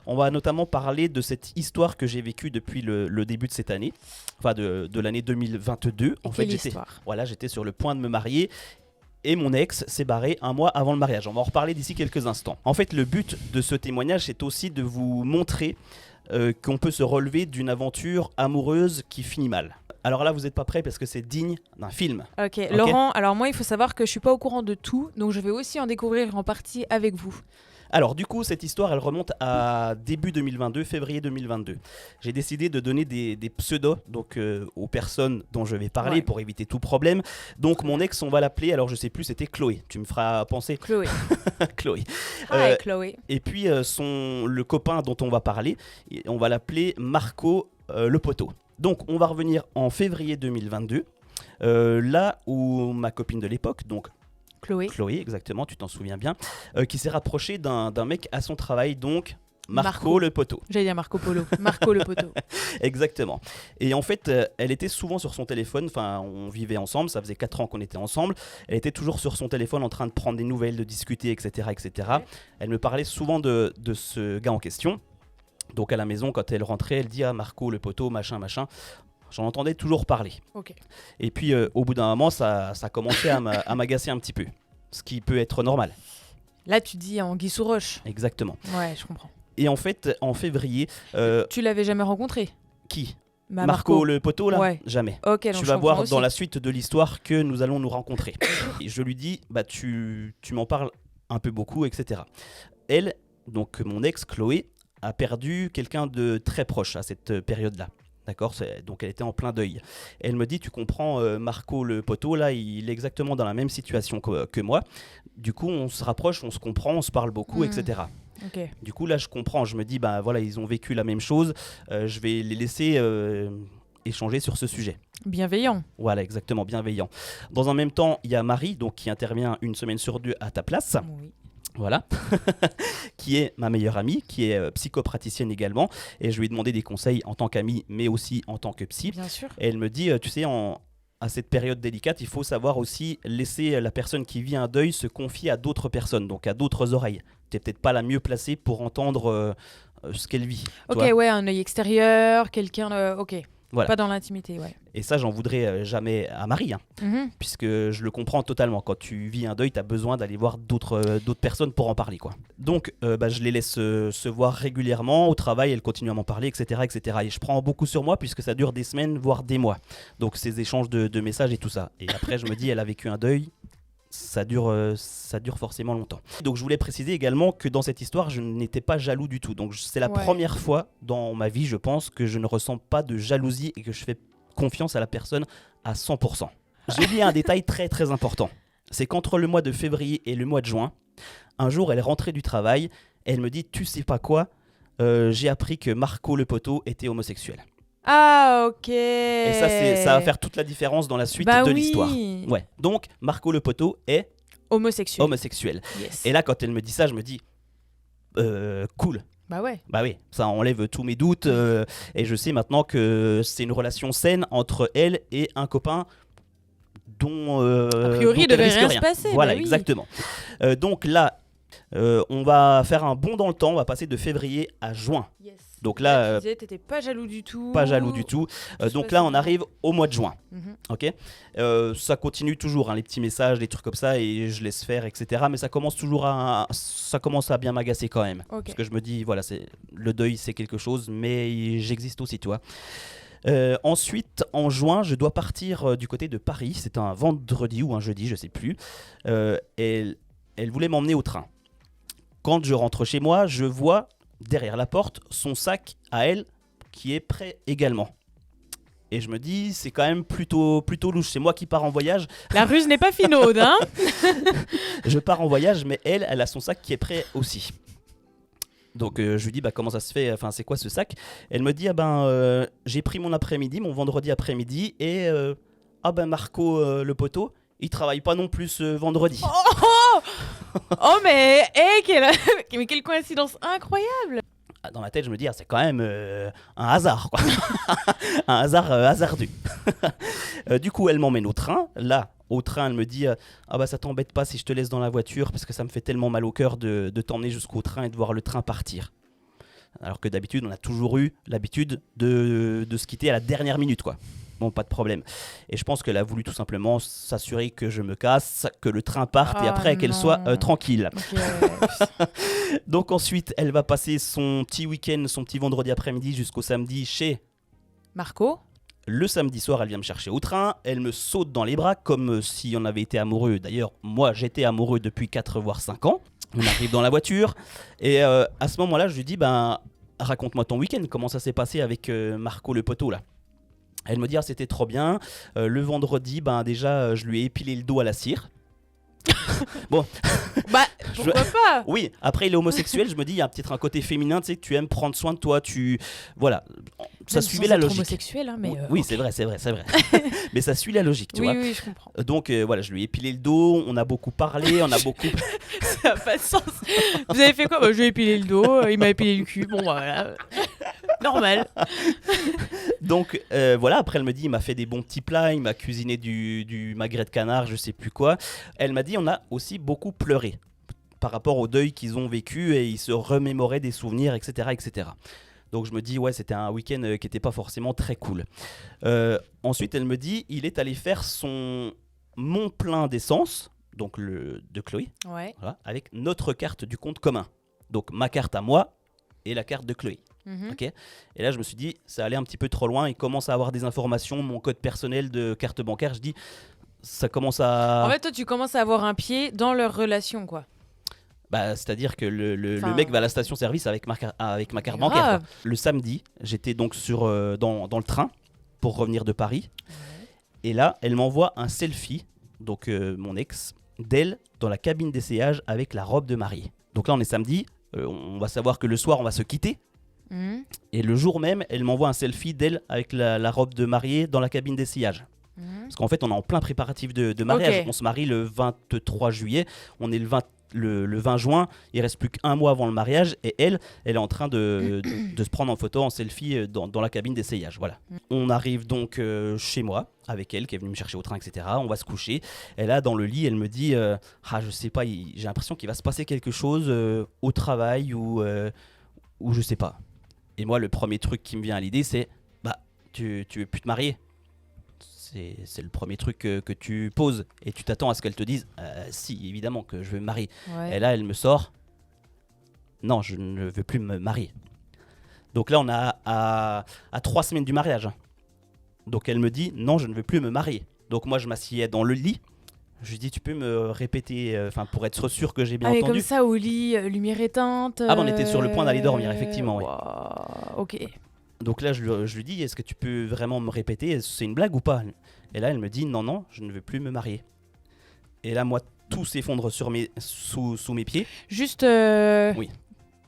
On va notamment parler de cette histoire que j'ai vécue depuis le début de cette année, enfin de l'année 2022. En fait, j'étais sur le point de me marier. Et mon ex s'est barré un mois avant le mariage. On va en reparler d'ici quelques instants. En fait, le but de ce témoignage, c'est aussi de vous montrer qu'on peut se relever d'une aventure amoureuse qui finit mal. Alors là, vous n'êtes pas prêts parce que c'est digne d'un film. Ok, Laurent, alors moi, il faut savoir que je ne suis pas au courant de tout, donc je vais aussi en découvrir en partie avec vous. Alors du coup, cette histoire, elle remonte à début 2022, février 2022. J'ai décidé de donner des pseudos donc, aux personnes dont je vais parler pour éviter tout problème. Donc mon ex, on va l'appeler, alors je sais plus, c'était Chloé. Tu me feras penser. Chloé. Chloé. Hi Chloé. Et puis le copain dont on va parler, on va l'appeler Marco le poteau. Donc on va revenir en février 2022, là où ma copine de l'époque, donc Chloé, exactement, tu t'en souviens bien, qui s'est rapprochée d'un mec à son travail, donc Marco le poteau. J'allais dire Marco Polo, Marco le poteau. Exactement. Et en fait, elle était souvent sur son téléphone, enfin on vivait ensemble, ça faisait 4 ans qu'on était ensemble, elle était toujours sur son téléphone en train de prendre des nouvelles, de discuter, etc. etc. Ouais. Elle me parlait souvent de ce gars en question. Donc à la maison, quand elle rentrait, elle dit « Ah, Marco le poteau, machin, machin ». J'en entendais toujours parler. Okay. Et puis, au bout d'un moment, ça commençait à m'agacer un petit peu. Ce qui peut être normal. Là, tu dis anguille sous roche. Exactement. Ouais, je comprends. Et en fait, en février... Tu l'avais jamais rencontré ? Qui ? Marco le poteau, là ? Ouais. Jamais. Okay, tu vas voir dans la suite de l'histoire que nous allons nous rencontrer. Et je lui dis, bah, tu m'en parles un peu beaucoup, etc. Elle, donc mon ex, Chloé, a perdu quelqu'un de très proche à cette période-là. D'accord, donc elle était en plein deuil. Elle me dit, tu comprends, Marco le poteau, là, il est exactement dans la même situation que moi. Du coup, on se rapproche, on se comprend, on se parle beaucoup, etc. Okay. Du coup, là, je comprends. Je me dis, bah voilà, ils ont vécu la même chose. Je vais les laisser échanger sur ce sujet. Bienveillant. Voilà, exactement, bienveillant. Dans un même temps, il y a Marie, donc qui intervient une semaine sur 2 à ta place. Oui. Voilà, qui est ma meilleure amie, qui est psychopraticienne également, et je lui ai demandé des conseils en tant qu'amie, mais aussi en tant que psy. Bien sûr. Et elle me dit, tu sais, à cette période délicate, il faut savoir aussi laisser la personne qui vit un deuil se confier à d'autres personnes, donc à d'autres oreilles. Tu n'es peut-être pas la mieux placée pour entendre ce qu'elle vit. Ok, ouais, un œil extérieur, quelqu'un, ok. Voilà. Pas dans l'intimité, ouais. Et ça, j'en voudrais jamais à Marie, hein, puisque je le comprends totalement. Quand tu vis un deuil, tu as besoin d'aller voir d'autres personnes pour en parler, quoi. Donc, je les laisse se voir régulièrement au travail, elles continuent à m'en parler, etc., etc. Et je prends beaucoup sur moi, puisque ça dure des semaines, voire des mois. Donc, ces échanges de messages et tout ça. Et après, je me dis, elle a vécu un deuil. Ça dure forcément longtemps. Donc je voulais préciser également que dans cette histoire, je n'étais pas jaloux du tout. Donc c'est la première fois dans ma vie, je pense, que je ne ressens pas de jalousie et que je fais confiance à la personne à 100%. J'ai oublié un détail très très important. C'est qu'entre le mois de février et le mois de juin, un jour elle est rentrée du travail et elle me dit « Tu sais pas quoi, j'ai appris que Marco le poteau était homosexuel ». Ah, ok. Et ça va faire toute la différence dans la suite de l'histoire. Ouais. Donc, Marco le poteau est homosexuel. Yes. Et là, quand elle me dit ça, je me dis cool. Bah ouais. Bah oui, ça enlève tous mes doutes. Et je sais maintenant que c'est une relation saine entre elle et un copain dont a priori, il devait rien se passer. Voilà, bah oui. exactement. Donc là, on va faire un bond dans le temps. On va passer de février à juin. Yes. Donc là, tu disais, t'étais pas jaloux du tout. Pas jaloux du tout. Donc là, on arrive au mois de juin. Ok. Ça continue toujours, hein, les petits messages, les trucs comme ça, et je laisse faire, etc. Mais ça commence à bien m'agacer quand même. Okay. Parce que je me dis, voilà, le deuil, c'est quelque chose, mais j'existe aussi, tu vois. Ensuite, en juin, je dois partir du côté de Paris. C'est un vendredi ou un jeudi, je sais plus. Elle voulait m'emmener au train. Quand je rentre chez moi, je vois derrière la porte son sac à elle qui est prêt également. Et je me dis, c'est quand même plutôt louche. C'est moi qui pars en voyage. La ruse n'est pas finaude, hein. Je pars en voyage, mais elle a son sac qui est prêt aussi. Donc je lui dis, comment ça se fait, enfin c'est quoi ce sac? Elle me dit, j'ai pris mon après-midi, mon vendredi après-midi, et Marco le poteau, il travaille pas non plus vendredi. Oh mais quelle coïncidence incroyable. Dans ma tête, je me dis, c'est quand même un hasard, quoi. Un hasard hasardeux. Du coup, elle m'emmène au train. Là, au train, elle me dit, ça t'embête pas si je te laisse dans la voiture, parce que ça me fait tellement mal au cœur de t'emmener jusqu'au train et de voir le train partir. Alors que d'habitude, on a toujours eu l'habitude de se quitter à la dernière minute, quoi. Bon, pas de problème. Et je pense qu'elle a voulu tout simplement s'assurer que je me casse, que le train parte et après qu'elle soit tranquille. Okay. Donc ensuite, elle va passer son petit week-end, son petit vendredi après-midi jusqu'au samedi chez Marco. Le samedi soir, elle vient me chercher au train, elle me saute dans les bras comme si on avait été amoureux. D'ailleurs, moi, j'étais amoureux depuis 4 voire 5 ans. On arrive dans la voiture et à ce moment-là, je lui dis, raconte-moi ton week-end, comment ça s'est passé avec Marco le poteau là. Elle me dit, c'était trop bien. Le vendredi, déjà, je lui ai épilé le dos à la cire. Bon. Pourquoi pas. Oui, après il est homosexuel, je me dis, il y a peut-être un côté féminin, tu sais, que tu aimes prendre soin de toi, voilà. Ça suivait la logique. Homosexuel, hein, mais oui, okay. c'est vrai. Mais ça suit la logique, tu vois. Oui, je comprends. Donc voilà, je lui ai épilé le dos, on a beaucoup parlé, on a beaucoup... Ça n'a pas de sens. Vous avez fait quoi? Je lui ai épilé le dos, il m'a épilé le cul, bon voilà. Normal. Donc voilà, après elle me dit, il m'a fait des bons petits plats, il m'a cuisiné du magret de canard, je sais plus quoi. Elle m'a dit, on a aussi beaucoup pleuré par rapport au deuil qu'ils ont vécu et ils se remémoraient des souvenirs, etc. etc. Donc je me dis, ouais, c'était un week-end qui n'était pas forcément très cool. Ensuite, elle me dit, il est allé faire son mon plein d'essence, donc de Chloé, ouais. Voilà, avec notre carte du compte commun. Donc ma carte à moi et la carte de Chloé. Okay. Et là, je me suis dit, ça allait un petit peu trop loin. Il commence à avoir des informations, mon code personnel de carte bancaire. Je dis, ça commence à... En fait, toi, tu commences à avoir un pied dans leur relation, quoi. C'est-à-dire que le mec va à la station-service avec ma carte bancaire. Le samedi, j'étais donc dans le train pour revenir de Paris. Ouais. Et là, elle m'envoie un selfie, donc mon ex, d'elle dans la cabine d'essayage avec la robe de mariée. Donc là, on est samedi. On va savoir que le soir, on va se quitter. Et le jour même, elle m'envoie un selfie d'elle avec la robe de mariée dans la cabine d'essayage. Parce qu'en fait, on est en plein préparatif de mariage. Okay. On se marie le 23 juillet. On est le 20 juin, il reste plus qu'un mois avant le mariage et elle est en train de se prendre en photo, en selfie dans la cabine d'essayage. Voilà. On arrive donc chez moi avec elle qui est venue me chercher au train, etc. On va se coucher. Et là, dans le lit, elle me dit je sais pas, j'ai l'impression qu'il va se passer quelque chose au travail ou je sais pas. Et moi, le premier truc qui me vient à l'idée, c'est tu veux plus te marier. C'est le premier truc que tu poses et tu t'attends à ce qu'elle te dise si, évidemment que je veux me marier. Ouais. Et là, elle me sort non, je ne veux plus me marier. Donc là, on a à 3 semaines du mariage. Donc elle me dit non, je ne veux plus me marier. Donc moi, je m'assieds dans le lit. Je lui dis, tu peux me répéter, pour être sûr que j'ai bien entendu. Comme ça, au lit, lumière éteinte. On était sur le point d'aller dormir, effectivement. Wow. Ouais. Ok. Donc là, je lui dis, est-ce que tu peux vraiment me répéter, c'est une blague ou pas? Et là, elle me dit, non, je ne veux plus me marier. Et là, moi, tout s'effondre sous mes pieds. Juste, oui.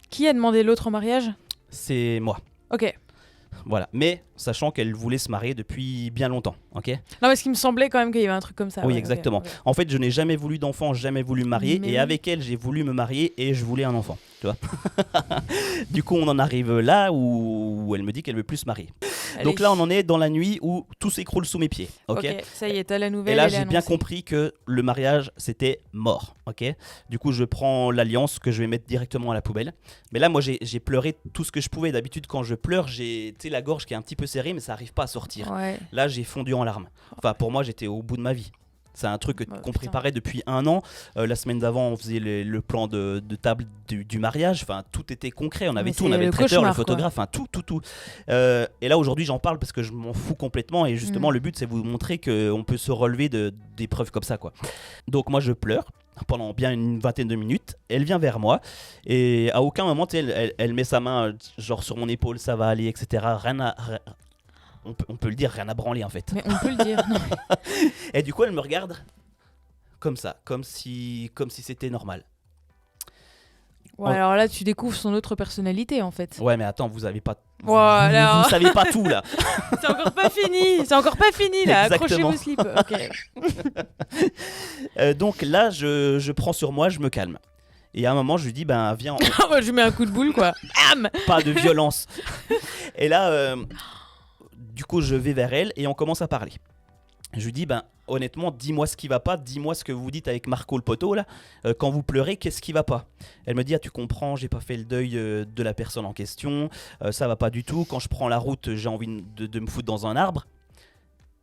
Qui a demandé l'autre en mariage? C'est moi. Ok. Voilà, mais sachant qu'elle voulait se marier depuis bien longtemps, ok? Non, parce qu'il me semblait quand même qu'il y avait un truc comme ça. Oui, ouais, exactement. Okay. En fait, je n'ai jamais voulu d'enfant, jamais voulu me marier, et avec elle, j'ai voulu me marier et je voulais un enfant, tu vois. Du coup, on en arrive là où elle me dit qu'elle veut plus se marier. Allez. Donc là, on en est dans la nuit où tout s'écroule sous mes pieds, ok? Ça y est, t'as la nouvelle. Et là, j'ai bien compris que le mariage, c'était mort, ok? Du coup, je prends l'alliance que je vais mettre directement à la poubelle. Mais là, moi, j'ai pleuré tout ce que je pouvais. D'habitude, quand je pleure, j'ai la gorge qui est un petit peu serrée, mais ça n'arrive pas à sortir. Ouais. Là, j'ai fondu en larmes. Enfin, pour moi, j'étais au bout de ma vie. C'est un truc qu'on préparait depuis 1 an. La semaine d'avant, on faisait le plan de table du mariage. Enfin, tout était concret. On avait tout. On avait le traiteur, le photographe, tout. Et là, aujourd'hui, j'en parle parce que je m'en fous complètement. Et justement, le but, c'est vous montrer qu'on peut se relever d'épreuves comme ça, quoi. Donc, moi, je pleure pendant bien une vingtaine de minutes. Elle vient vers moi et à aucun moment, elle met sa main genre sur mon épaule, ça va aller, etc. On peut le dire, rien à branler en fait. Mais on peut le dire. Non. Et du coup, elle me regarde comme ça, comme si c'était normal. Ouais, alors là, tu découvres son autre personnalité en fait. Ouais, mais attends, vous avez pas. Voilà. Vous savez pas tout là. C'est encore pas fini là. Accrochez vos slips. Ok. Donc là, je prends sur moi, je me calme. Et à un moment, je lui dis, viens. Je lui mets un coup de boule quoi. Pas de violence. Et là, du coup, je vais vers elle et on commence à parler. Je lui dis, ben honnêtement, dis-moi ce qui va pas, dis-moi ce que vous dites avec Marco le poteau là, quand vous pleurez, qu'est-ce qui va pas? Elle me dit, ah tu comprends, j'ai pas fait le deuil de la personne en question, ça va pas du tout, quand je prends la route, j'ai envie de me foutre dans un arbre.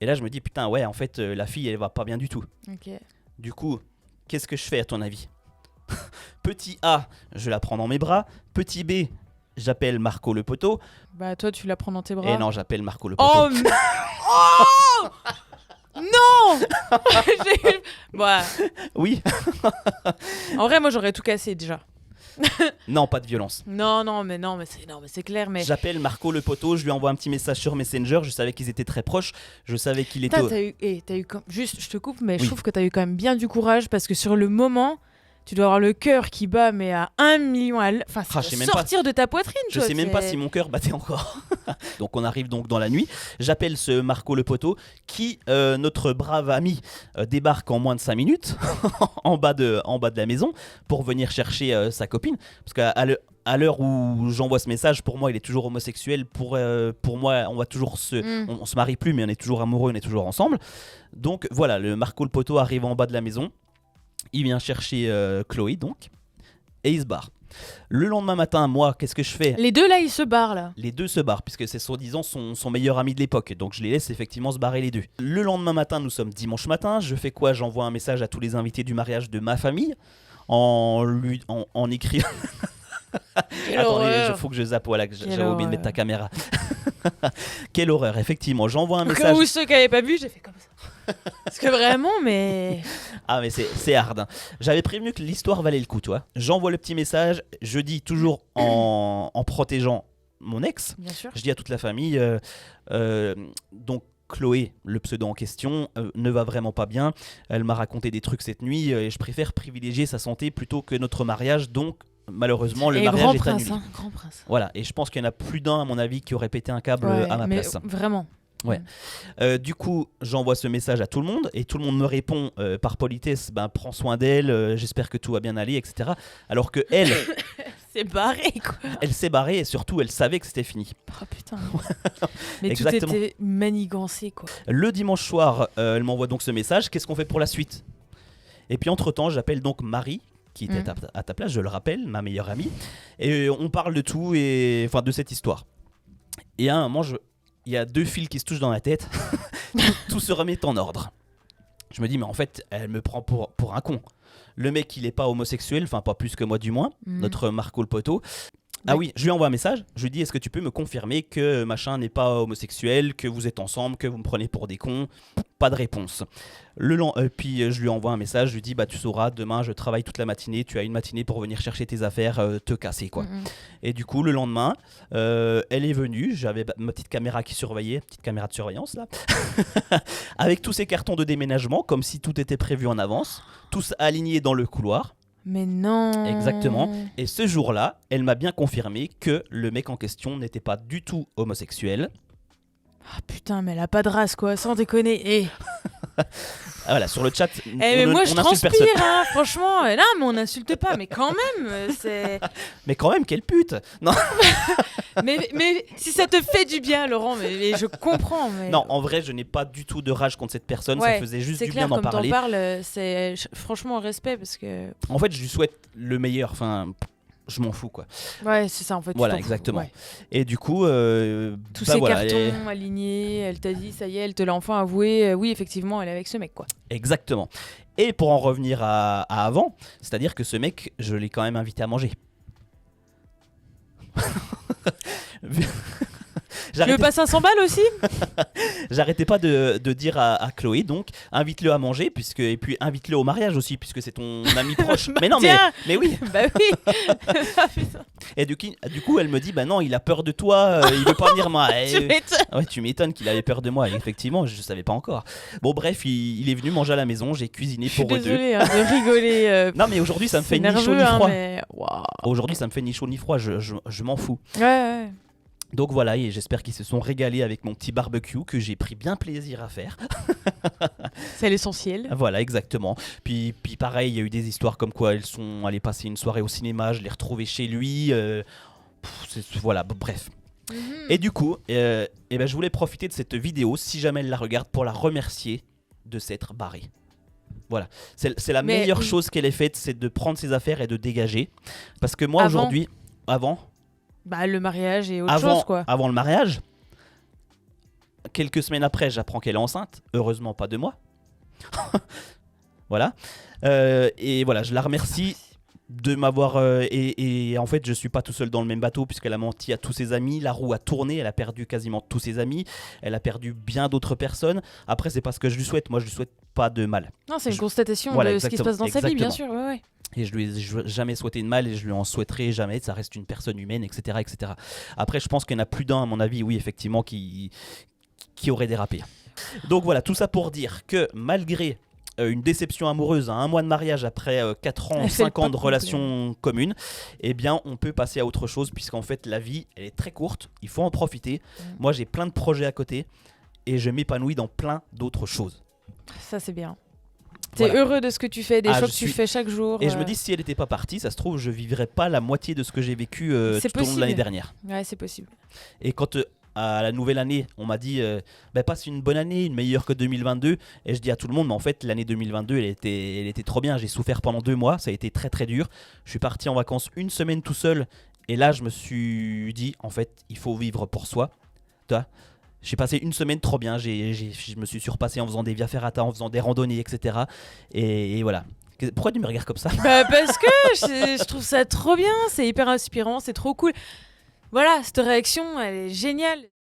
Et là je me dis, putain ouais, en fait la fille elle va pas bien du tout. Ok. Du coup, qu'est-ce que je fais à ton avis? Petit A, je la prends dans mes bras, petit B, j'appelle Marco le poteau. Bah toi tu la prends dans tes bras. Et non, j'appelle Marco le poteau. Oh, oh non. Bah, Oui. en vrai moi j'aurais tout cassé déjà. Non, pas de violence. Non mais c'est clair mais. J'appelle Marco le poteau, je lui envoie un petit message sur Messenger, je savais qu'ils étaient très proches, je savais qu'il était... T'as eu juste je te coupe mais Oui. je trouve que t'as eu quand même bien du courage parce que sur le moment tu dois avoir le cœur qui bat mais à 1 million à l'heure. Enfin, ça je sais doit même sortir de ta poitrine. Je sais même pas si mon cœur battait encore. Donc on arrive donc dans la nuit. J'appelle ce Marco le poteau qui, notre brave ami, débarque en moins de 5 minutes en bas de la maison pour venir chercher sa copine. Parce qu'à l'heure où j'envoie ce message, pour moi il est toujours homosexuel. Pour moi on va toujours on se marie plus mais on est toujours amoureux, on est toujours ensemble. Donc voilà, le Marco le poteau arrive en bas de la maison. Il vient chercher Chloé donc et il se barre. Le lendemain matin, moi, qu'est-ce que je fais? Les deux là, ils se barrent là. Les deux se barrent puisque c'est soi-disant son meilleur ami de l'époque. Donc je les laisse effectivement se barrer les deux. Le lendemain matin, nous sommes dimanche matin. Je fais quoi? J'envoie un message à tous les invités du mariage de ma famille en écrivant... Attendez, il faut que je zappe, voilà, que j'avais oublié de mettre ta caméra. Quelle horreur, effectivement. J'envoie un message... Ou ceux qui n'avaient pas vu, j'ai fait comme ça. Parce que vraiment, mais... Ah mais c'est hard hein. J'avais prévenu que l'histoire valait le coup, toi. J'envoie le petit message, je dis toujours en protégeant mon ex. Bien sûr. Je dis à toute la famille, donc Chloé, le pseudo en question, ne va vraiment pas bien. Elle m'a raconté des trucs cette nuit et je préfère privilégier sa santé plutôt que notre mariage, donc... Malheureusement, le mariage est annulé. Grand prince. Voilà, et je pense qu'il y en a plus d'un, à mon avis, qui aurait pété un câble à ma place. Vraiment. Ouais. Du coup, j'envoie ce message à tout le monde et tout le monde me répond par politesse, prends soin d'elle, j'espère que tout va bien aller, etc. Alors que elle, c'est barré quoi. Elle s'est barrée et surtout, elle savait que c'était fini. Oh putain. Mais exactement. Tout était manigancé quoi. Le dimanche soir, elle m'envoie donc ce message. Qu'est-ce qu'on fait pour la suite? Et puis entre-temps, j'appelle donc Marie, qui était à ta place, je le rappelle, ma meilleure amie. Et on parle de tout, enfin de cette histoire. Et à un moment, il y a deux fils qui se touchent dans la tête. Tout se remet en ordre. Je me dis, mais en fait, elle me prend pour un con. Le mec, il est pas homosexuel, enfin pas plus que moi du moins, notre Marco le poteau. Ah oui, je lui envoie un message, je lui dis, est-ce que tu peux me confirmer que machin n'est pas homosexuel, que vous êtes ensemble, que vous me prenez pour des cons? Pas de réponse. Puis je lui envoie un message, je lui dis, tu sauras, demain je travaille toute la matinée, tu as une matinée pour venir chercher tes affaires, te casser quoi. Et du coup, le lendemain, elle est venue, j'avais ma petite caméra qui surveillait, petite caméra de surveillance là, avec tous ces cartons de déménagement, comme si tout était prévu en avance, tous alignés dans le couloir. Mais non. Exactement. Et ce jour-là, elle m'a bien confirmé que le mec en question n'était pas du tout homosexuel. Ah putain, mais elle a pas de race quoi, sans déconner. Voilà, sur le chat, mais moi je transpire, hein, franchement. Non, mais on n'insulte pas, mais quand même, c'est... Mais quand même, quelle pute. Non. mais si ça te fait du bien, Laurent, mais je comprends. Mais... Non, en vrai, je n'ai pas du tout de rage contre cette personne, ça faisait juste du bien d'en parler. C'est clair, comme t'en parles, c'est franchement respect, parce que... En fait, je lui souhaite le meilleur, enfin... Je m'en fous quoi. Ouais, c'est ça en fait. Voilà, exactement. Ouais. Et du coup, tous ces cartons alignés, elle t'a dit, ça y est, elle te l'a enfin avoué. Oui, effectivement, elle est avec ce mec quoi. Exactement. Et pour en revenir à avant, c'est-à-dire que ce mec, je l'ai quand même invité à manger. Tu veux pas 500 balles aussi? J'arrêtais pas de dire à Chloé, donc invite-le à manger, et puis invite-le au mariage aussi, puisque c'est ton ami proche. Mais non, mais oui. Bah oui. Et du coup, elle me dit, non, il a peur de toi, il veut pas venir moi. Tu m'étonnes. Ouais, tu m'étonnes qu'il avait peur de moi. Et effectivement, je savais pas encore. Bon, bref, il est venu manger à la maison, j'ai cuisiné pour eux deux. Désolée de rigoler. Non, mais aujourd'hui, ça me fait ni chaud ni froid. Aujourd'hui, ça me fait ni chaud ni froid, je m'en fous. Ouais. Donc voilà, et j'espère qu'ils se sont régalés avec mon petit barbecue que j'ai pris bien plaisir à faire. C'est l'essentiel. Voilà, exactement. Puis pareil, il y a eu des histoires comme quoi elles sont allées passer une soirée au cinéma, je l'ai retrouvée chez lui. Voilà, bref. Et du coup, je voulais profiter de cette vidéo, si jamais elle la regarde, pour la remercier de s'être barrée. Voilà, c'est la meilleure chose qu'elle ait faite, c'est de prendre ses affaires et de dégager. Parce que moi aujourd'hui, avant le mariage et autre chose quoi. Avant le mariage, quelques semaines après, j'apprends qu'elle est enceinte. Heureusement pas de moi. Voilà. Et voilà, je la remercie de m'avoir et en fait je suis pas tout seul dans le même bateau puisqu'elle a menti à tous ses amis, la roue a tourné, elle a perdu quasiment tous ses amis, elle a perdu bien d'autres personnes. Après c'est pas ce que je lui souhaite, moi je lui souhaite pas de mal. Non, c'est une constatation de ce qui se passe dans sa vie, bien sûr. Ouais. Et je lui ai jamais souhaité de mal et je lui en souhaiterai jamais, ça reste une personne humaine, etc. etc. Après je pense qu'il y en a plus d'un à mon avis, oui effectivement, qui aurait dérapé. Donc voilà, tout ça pour dire que malgré une déception amoureuse à 1 mois de mariage après 4 ans, 5 ans de relations communes, eh bien on peut passer à autre chose puisqu'en fait la vie elle est très courte, il faut en profiter. Moi j'ai plein de projets à côté et je m'épanouis dans plein d'autres choses. Ça c'est bien. T'es heureux de ce que tu fais, des choses que tu fais chaque jour. Et je me dis si elle n'était pas partie, ça se trouve je vivrais pas la moitié de ce que j'ai vécu tout au long de l'année dernière. Ouais, c'est possible. Et quand à la nouvelle année, on m'a dit passe une bonne année, une meilleure que 2022. Et je dis à tout le monde, mais en fait, l'année 2022, elle était trop bien. J'ai souffert pendant 2 mois, ça a été très très dur. Je suis parti en vacances 1 semaine tout seul. Et là, je me suis dit, en fait, il faut vivre pour soi. J'ai passé 1 semaine trop bien. Je me suis surpassé en faisant des via ferrata, en faisant des randonnées, etc. Et voilà. Pourquoi tu me regardes comme ça ? Parce que je trouve ça trop bien. C'est hyper inspirant, c'est trop cool. Voilà, cette réaction, elle est géniale.